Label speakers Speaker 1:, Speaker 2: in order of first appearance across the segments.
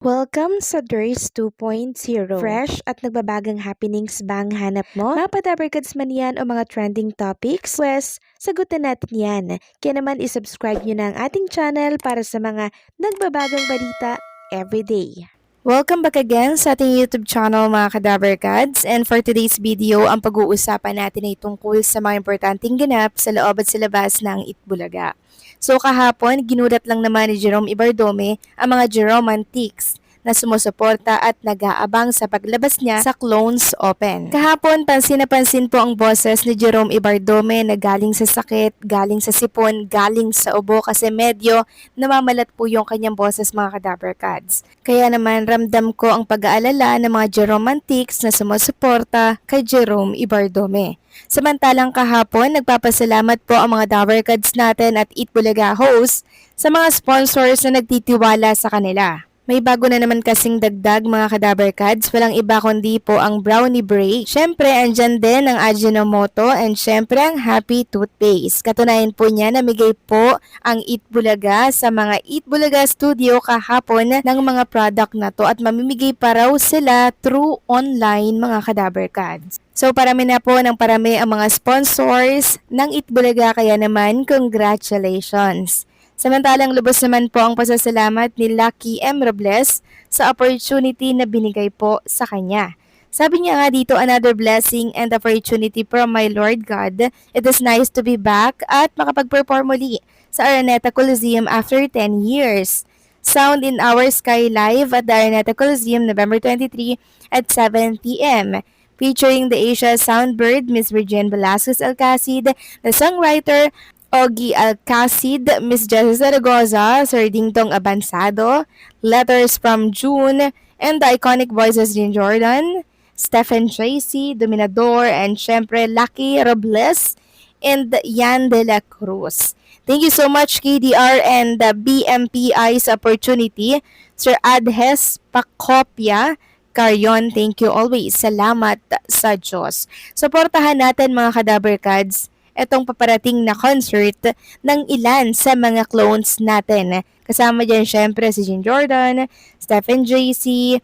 Speaker 1: Welcome sa DRS 2.0. Fresh at nagbabagang happenings ba ang hanap mo? Mga padabarkads man yan o mga trending topics? Pwes, sagutin natin yan. Kaya naman isubscribe nyo na ang ating channel para sa mga nagbabagang balita everyday. Welcome back again sa ating YouTube channel mga kadabarkads, and for today's video, ang pag-uusapan natin ay tungkol sa mga importanteng ganap sa loob at sa labas ng Itbulaga. So kahapon, ginulat lang naman ni Jerome Ibardome ang mga Jeromantics na sumusuporta at nag-aabang sa paglabas niya sa Clones Open. Kahapon, pansin na pansin po ang boses ni Jerome Ibardome na galing sa sakit, galing sa sipon, galing sa ubo kasi medyo namamalat po yung kanyang boses mga kadabarkads. Kaya naman ramdam ko ang pag-aalala ng mga Jeromantics na sumusuporta kay Jerome Ibardome. Samantalang kahapon, nagpapasalamat po ang mga Dabarkads natin at Itbulaga hosts sa mga sponsors na nagtitiwala sa kanila. May bago na naman kasing dagdag mga kadabarkads, walang iba kundi po ang Brownie Break. Syempre, andyan din ang Ajinomoto and syempre ang Happy Toothpaste. Katunayan po niya, namigay po ang Itbulaga sa mga Itbulaga Studio kahapon ng mga product na to at mamimigay pa raw sila through online mga kadabarkads. So parami na po ng parami ang mga sponsors ng Itbulaga, kaya naman congratulations! Samantalang lubos naman po ang pasasalamat ni Lucky M. Robles sa opportunity na binigay po sa kanya. Sabi niya nga dito, another blessing and opportunity from my Lord God. It is nice to be back at makapag-perform muli sa Araneta Coliseum after 10 years. Sound in Our Sky live at the Araneta Coliseum November 23 at 7 p.m. Featuring the Asia Soundbird, Miss Regine Velasquez Alcacid, the songwriter Ogie Alcacid, Miss Jessica Zaragoza, Sir Dingtong Abansado, Letters from June, and the iconic voices Jean Jordan, Stephen Tracy, Dominador, and syempre Lucky Robles, and Yan de la Cruz. Thank you so much KDR and the BMPI's opportunity. Sir Adhes Pacopia Carrion, thank you always. Salamat sa Diyos. Suportahan natin mga kadabarkads etong paparating na concert ng ilan sa mga clones natin. Kasama dyan syempre si Jean Jordan, Stephen JC,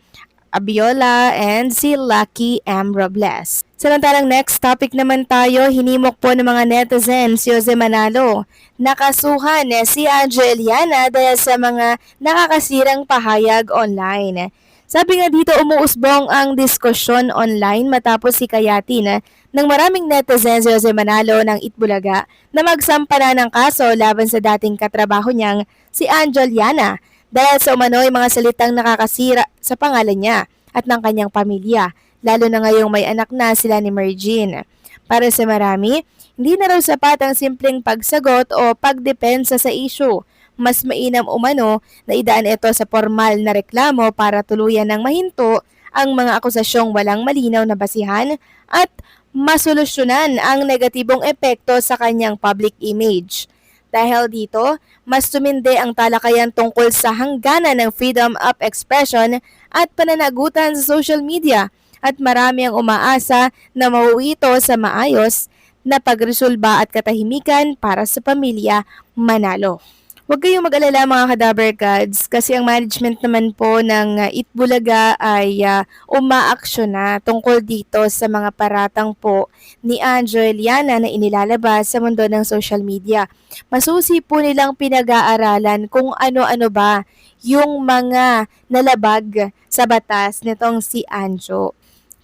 Speaker 1: Abiola, and si Lucky M. Robles. Samantalang next topic naman tayo, hinimok po ng mga netizens si Jose Manalo. Nakasuhan si Angeliana dahil sa mga nakakasirang pahayag online. Sabi nga dito, umuusbong ang diskusyon online matapos hikayatin ng maraming netizens si Jose Manalo ng Itbulaga na magsampa na ng kaso laban sa dating katrabaho niyang si Angeliana dahil sa umano'y mga salitang nakakasira sa pangalan niya at ng kanyang pamilya, lalo na ngayong may anak na sila ni Mergine. Para sa marami, hindi na raw sapat ang simpleng pagsagot o pagdepensa sa issue. Mas mainam umano na idaan ito sa formal na reklamo para tuluyan ng mahinto ang mga akusasyong walang malinaw na basihan at masolusyonan ang negatibong epekto sa kanyang public image. Dahil dito, mas tumindi ang talakayan tungkol sa hangganan ng freedom of expression at pananagutan sa social media at marami ang umaasa na mauwi ito sa maayos na pagresolba at katahimikan para sa pamilya Manalo. Huwag kayong mag-alala mga kadabarkads kasi ang management naman po ng Itbulaga ay umaaksyon na tungkol dito sa mga paratang po ni Angeliana na inilalabas sa mundo ng social media. Masusi po nilang pinag-aaralan kung ano-ano ba yung mga nalabag sa batas nitong si Anjo.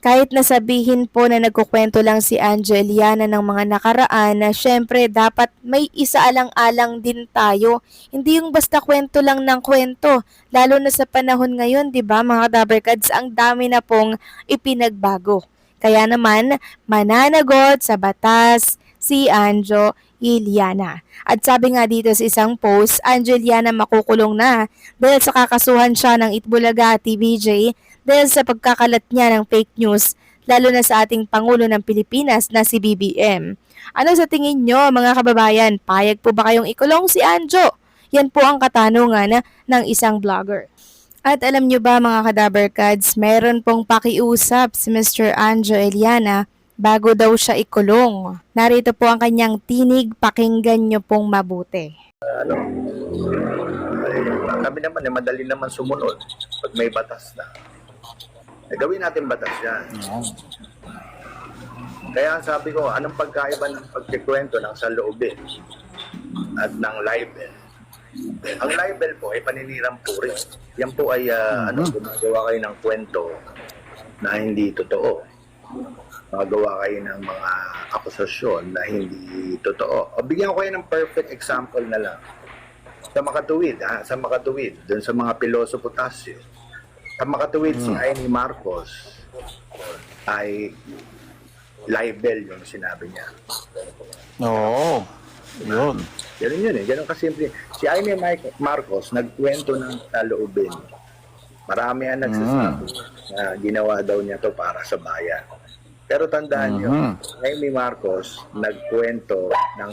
Speaker 1: Kahit nasabihin po na nagkukwento lang si Angeliana ng mga nakaraan na syempre dapat may isaalang-alang din tayo. Hindi yung basta kwento lang ng kwento. Lalo na sa panahon ngayon, di ba mga Dabarkads, ang dami na pong ipinagbago. Kaya naman, mananagot sa batas si Anjo Iliana. At sabi nga dito sa isang post, Angeliana makukulong na dahil sa kakasuhan siya ng Itbulaga at TVJ dahil sa pagkakalat niya ng fake news, lalo na sa ating Pangulo ng Pilipinas na si BBM. Ano sa tingin nyo mga kababayan? Payag po ba kayong ikulong si Anjo? Yan po ang katanungan ng isang vlogger. At alam nyo ba mga kadabarkads, mayroon pong pakiusap si Mr. Anjo Iliana bago daw siya ikulong. Narito po ang kanyang tinig, pakinggan nyo pong mabuti.
Speaker 2: Ano, eh, kami naman, madali naman sumunod pag may batas na. Gawin natin batas yan. Kaya sabi ko, anong pagkaiba ng pagkikwento ng saloobin at ng libel? Ang libel po ay paninirang puri. Yan po ay gumagawa kayo ng kwento na hindi totoo. Magawa kayo ng mga akusasyon na hindi totoo. O bigyan ko kayo ng perfect example na lang. Sa makatuwid, dun sa mga pilosopo Tasyo. Sa makatuwid, si Amy Marcos ay libel yung sinabi niya.
Speaker 3: Oo. Yun.
Speaker 2: Ganun yun eh. Ganun kasimple. Si Amy Marcos nagkwento ng saloobin. Marami ang nagsasabi na ginawa daw niya to para sa bayan. Pero tandaan niyo, Amy Marcos nagkwento ng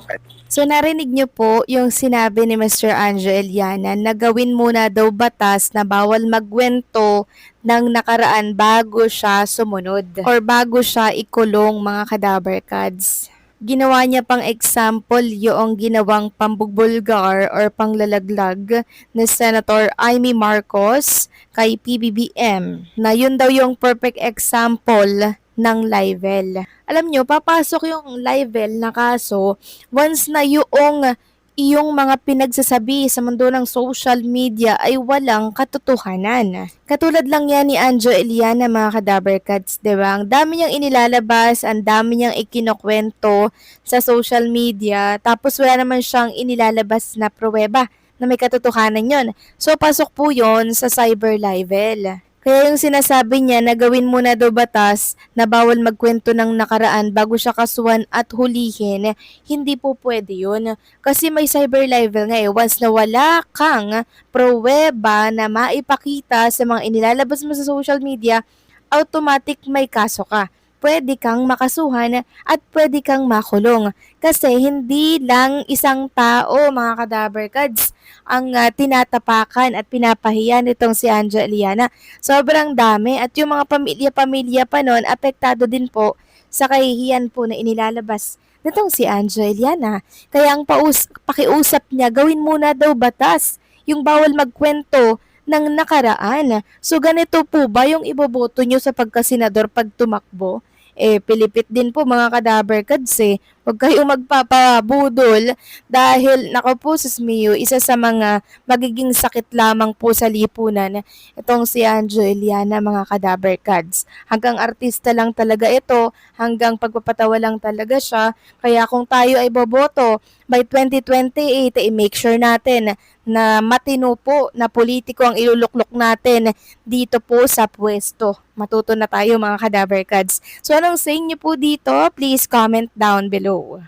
Speaker 1: So narinig niyo po yung sinabi ni Mr. Anjo Eliana na gawin muna daw batas na bawal magkwento ng nakaraan bago siya sumunod or bago siya ikulong, mga kadaver cads. Ginawa niya pang example yung ginawang pambugbulgar or panglalaglag ni Senator Amy Marcos kay PBBM na yun daw yung perfect example ng libel. Alam nyo, papasok yung libel na kaso once na iyong mga pinagsasabi sa mundo ng social media ay walang katotohanan. Katulad lang yan ni Anjo Eliana, mga kadaver cats, diba? Ang dami niyang inilalabas, ang dami niyang ikinukwento sa social media, tapos wala naman siyang inilalabas na pruweba na may katotohanan yon. So, pasok po yon sa cyber libel. Kaya yung sinasabi niya na gawin muna daw batas na bawal magkwento ng nakaraan bago siya kasuhan at hulihin, hindi po pwede yun. Kasi may cyber libel nga eh. Once na wala kang pruweba na maipakita sa mga inilalabas mo sa social media, automatic may kaso ka. Pwede kang makasuhan at pwede kang makulong. Kasi hindi lang isang tao, mga kadaver cads, ang tinatapakan at pinapahiya nitong si Anjo Eliana. Sobrang dami at yung mga pamilya-pamilya pa nun, apektado din po sa kahihiyan po na inilalabas nitong si Anjo Eliana. Kaya ang pakiusap niya, gawin muna daw batas yung bawal magkwento ng nakaraan. So ganito po ba yung iboboto nyo sa pagkasenador pag tumakbo? Pilipit din po, mga kadaver cads eh. Huwag kayong magpapabudol dahil nako po sis Mio, isa sa mga magiging sakit lamang po sa lipunan itong si Anjo Eliana, mga kadaver cads. Hanggang artista lang talaga ito, hanggang pagpapatawa lang talaga siya. Kaya kung tayo ay boboto by 2028, make sure natin na matino po na politiko ang iluluklok natin dito po sa pwesto. Matuto na tayo, mga kadaver cads. So anong say niyo po dito? Please comment down below.